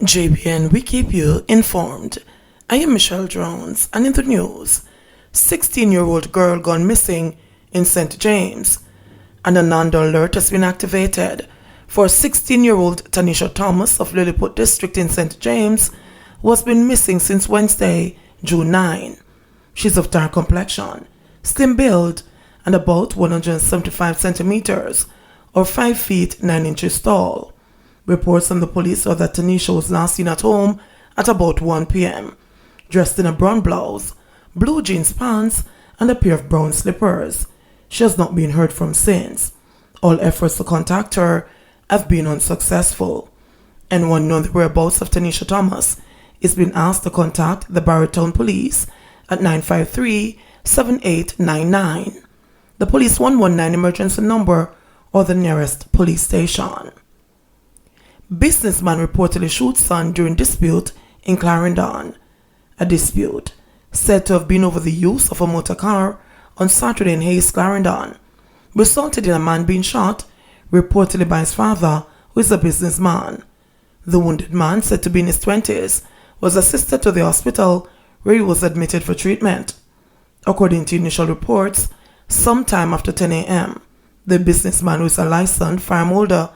JBN, we keep you informed. I am Michelle Jones, and in the news, 16-year-old girl gone missing in St. James, and a non-alert alert has been activated for 16-year-old Tanisha Thomas of Lilliput District in St. James, who has been missing since Wednesday, June 9. She's of dark complexion, slim build, and about 175 centimeters, or 5 feet 9 inches tall. Reports from the police are that Tanisha was last seen at home at about 1 p.m., dressed in a brown blouse, blue jeans pants, and a pair of brown slippers. She has not been heard from since. All efforts to contact her have been unsuccessful. Anyone knowing the whereabouts of Tanisha Thomas is being asked to contact the Barrowtown Police at 953-7899, the Police 119 emergency number, or the nearest police station. Businessman reportedly shoots son during dispute in Clarendon. A dispute said to have been over the use of a motor car on Saturday in Hayes, Clarendon, resulted in a man being shot, reportedly by his father, who is a businessman. The wounded man, said to be in his 20s, was assisted to the hospital where he was admitted for treatment. According to initial reports, sometime after 10 a.m., the businessman, who is a licensed farm holder,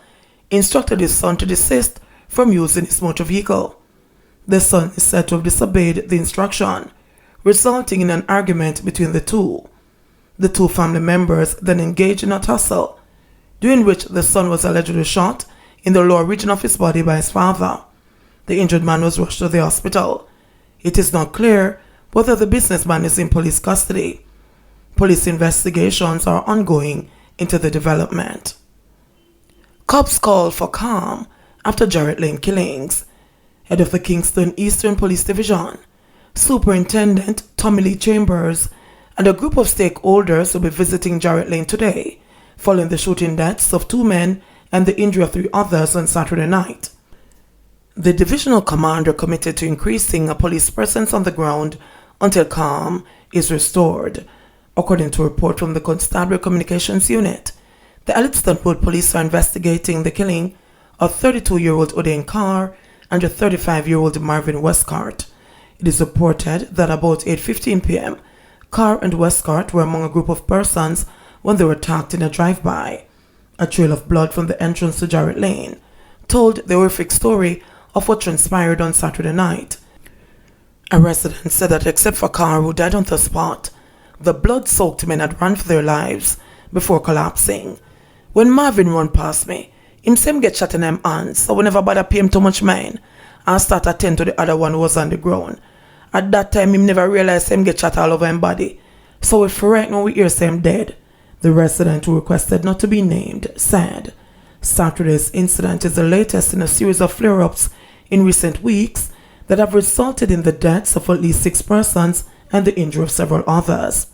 instructed his son to desist from using his motor vehicle. The son is said to have disobeyed the instruction, resulting in an argument between the two. The two family members then engaged in a tussle, during which the son was allegedly shot in the lower region of his body by his father. The injured man was rushed to the hospital. It is not clear whether the businessman is in police custody. Police investigations are ongoing into the development. Cops call for calm after Jarrett Lane killings. Head of the Kingston Eastern Police Division, Superintendent Tommy Lee Chambers, and a group of stakeholders will be visiting Jarrett Lane today, following the shooting deaths of 2 men and the injury of 3 others on Saturday night. The divisional commander committed to increasing a police presence on the ground until calm is restored. According to a report from the Constabulary Communications Unit, the Elliston Road Police are investigating the killing of 32-year-old Odain Carr and a 35-year-old Marvin Westcott. It is reported that about 8:15 p.m., Carr and Westcott were among a group of persons when they were attacked in a drive-by. A trail of blood from the entrance to Jarrett Lane told the horrific story of what transpired on Saturday night. A resident said that except for Carr, who died on the spot, the blood-soaked men had run for their lives before collapsing. When Marvin run past me, him say him get shot in them hands, so we never bother pay him too much mind and start attend to the other one who was on the ground. At that time, him never realized him get shot all over him body. So if right now we hear say him dead, the resident who requested not to be named said. Saturday's incident is the latest in a series of flare-ups in recent weeks that have resulted in the deaths of at least 6 persons and the injury of several others.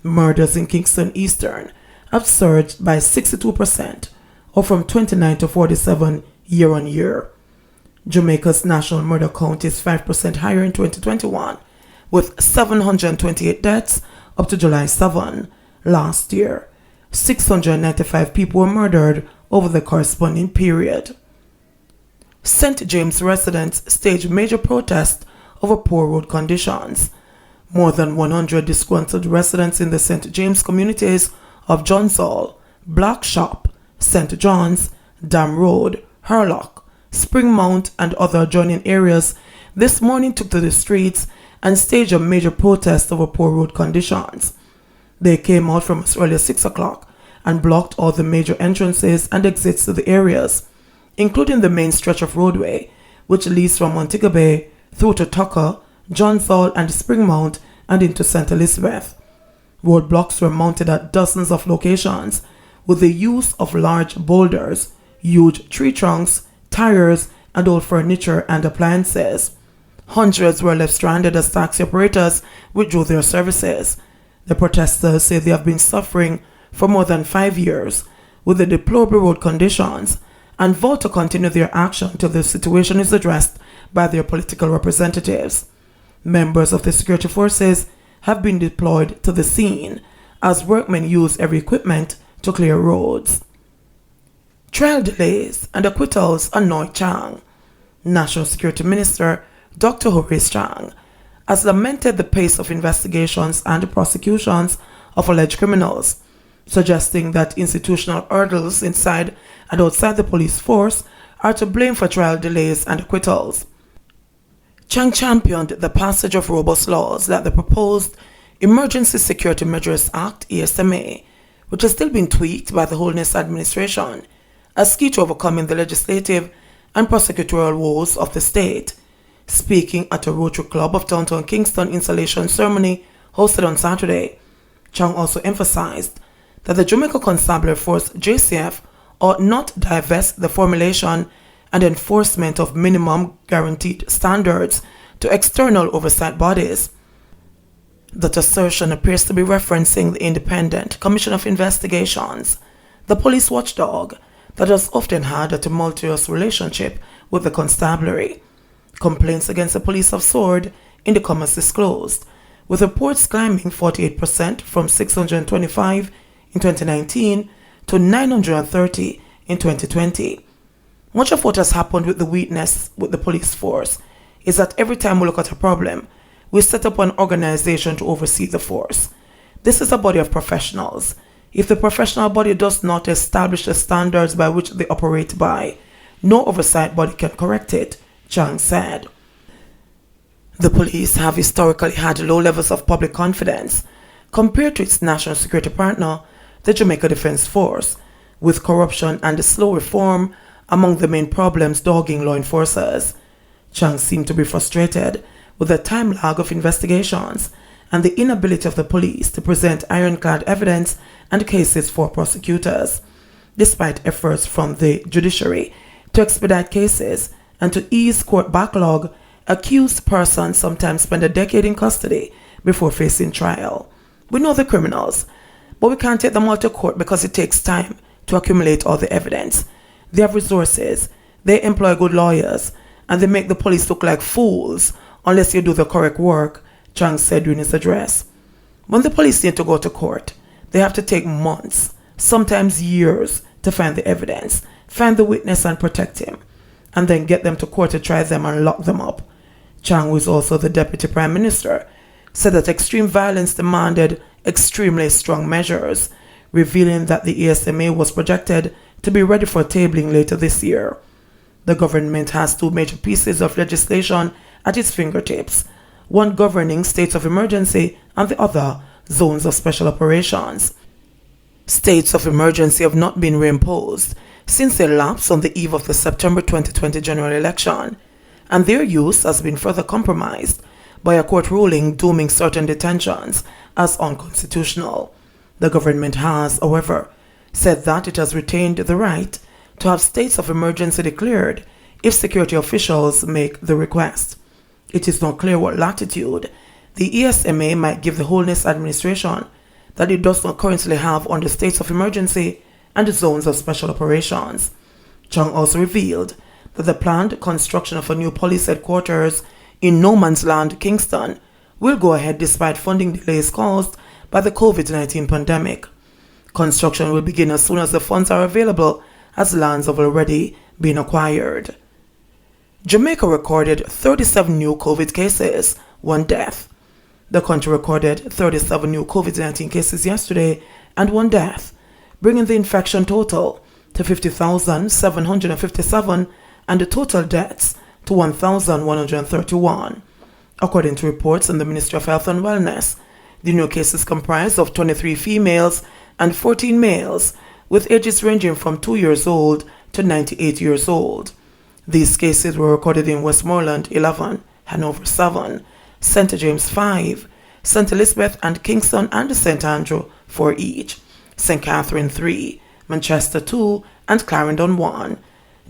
Murders in Kingston Eastern have surged by 62%, or from 29 to 47 year on year. Jamaica's national murder count is 5% higher in 2021, with 728 deaths up to July 7. Last year, 695 people were murdered over the corresponding period. St. James residents staged major protests over poor road conditions. More than 100 disgruntled residents in the St. James communities of Johns Hall, Black Shop, St. John's, Dam Road, Hurlock, Springmount, and other adjoining areas this morning took to the streets and staged a major protest over poor road conditions. They came out from as early as 6 o'clock and blocked all the major entrances and exits to the areas, including the main stretch of roadway, which leads from Montego Bay through to Tucker, Johns Hall, and Springmount, and into St. Elizabeth. Roadblocks were mounted at dozens of locations with the use of large boulders, huge tree trunks, tires, and old furniture and appliances. Hundreds were left stranded as taxi operators withdrew their services. The protesters say they have been suffering for more than 5 years with the deplorable road conditions and vow to continue their action until the situation is addressed by their political representatives. Members of the security forces have been deployed to the scene as workmen use every equipment to clear roads. Trial delays and acquittals annoy Chang. National Security Minister Dr. Horace Chang has lamented the pace of investigations and prosecutions of alleged criminals, suggesting that institutional hurdles inside and outside the police force are to blame for trial delays and acquittals. Chang championed the passage of robust laws like the proposed Emergency Security Measures Act (ESMA), which has still been tweaked by the Holness administration, as key to overcoming the legislative and prosecutorial woes of the state. Speaking at a Rotary Club of Downtown Kingston installation ceremony hosted on Saturday, Chang also emphasized that the Jamaica Constabulary Force (JCF) ought not divest the formulation and enforcement of minimum guaranteed standards to external oversight bodies. That assertion appears to be referencing the Independent Commission of Investigations, the police watchdog that has often had a tumultuous relationship with the constabulary. Complaints against the police have soared in the comments disclosed, with reports climbing 48% from 625 in 2019 to 930 in 2020. Much of what has happened with the weakness with the police force is that every time we look at a problem, we set up an organization to oversee the force. This is a body of professionals. If the professional body does not establish the standards by which they operate by, no oversight body can correct it, Chang said. The police have historically had low levels of public confidence compared to its national security partner, the Jamaica Defense Force, with corruption and slow reform among the main problems dogging law enforcers. Chang seemed to be frustrated with the time lag of investigations and the inability of the police to present ironclad evidence and cases for prosecutors. Despite efforts from the judiciary to expedite cases and to ease court backlog, accused persons sometimes spend a decade in custody before facing trial. We know the criminals, but we can't take them all to court because it takes time to accumulate all the evidence. They have resources, they employ good lawyers, and they make the police look like fools unless you do the correct work, Chang said during his address. When the police need to go to court, they have to take months, sometimes years, to find the evidence, find the witness and protect him, and then get them to court to try them and lock them up. Chang, who is also the Deputy Prime Minister, said that extreme violence demanded extremely strong measures, revealing that the ESMA was projected to be ready for tabling later this year. The government has two major pieces of legislation at its fingertips, one governing states of emergency and the other zones of special operations. States of emergency have not been reimposed since their lapse on the eve of the September 2020 general election, and their use has been further compromised by a court ruling dooming certain detentions as unconstitutional. The government has, however, said that it has retained the right to have states of emergency declared if security officials make the request. It is not clear what latitude the ESMA might give the Holness administration that it does not currently have on the states of emergency and the zones of special operations. Chang also revealed that the planned construction of a new police headquarters in no man's land, Kingston, will go ahead despite funding delays caused by the COVID-19 pandemic. Construction will begin as soon as the funds are available, as lands have already been acquired. Jamaica recorded 37 new COVID cases, 1 death. The country recorded 37 new COVID-19 cases yesterday and 1 death, bringing the infection total to 50,757 and the total deaths to 1,131. According to reports in the Ministry of Health and Wellness, the new cases comprise of 23 females and 14 males, with ages ranging from 2 years old to 98 years old. These cases were recorded in Westmoreland 11, Hanover 7, St. James 5, St. Elizabeth and Kingston and St. Andrew 4 each, St. Catherine 3, Manchester 2, and Clarendon 1.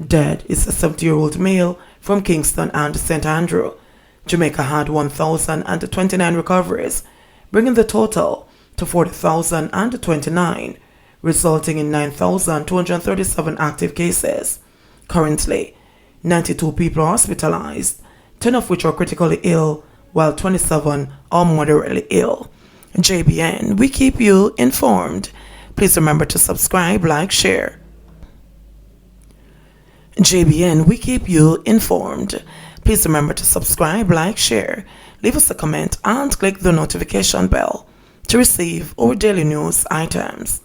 Dead is a 70-year-old male from Kingston and St. Andrew. Jamaica had 1,029 recoveries, bringing the total to 40,029, resulting in 9,237 active cases. Currently, 92 people are hospitalized, 10 of which are critically ill, while 27 are moderately ill. JBN, we keep you informed. Please remember to subscribe, like, share. JBN, we keep you informed. Please remember to subscribe, like, share, leave us a comment, and click the notification bell to receive our daily news items.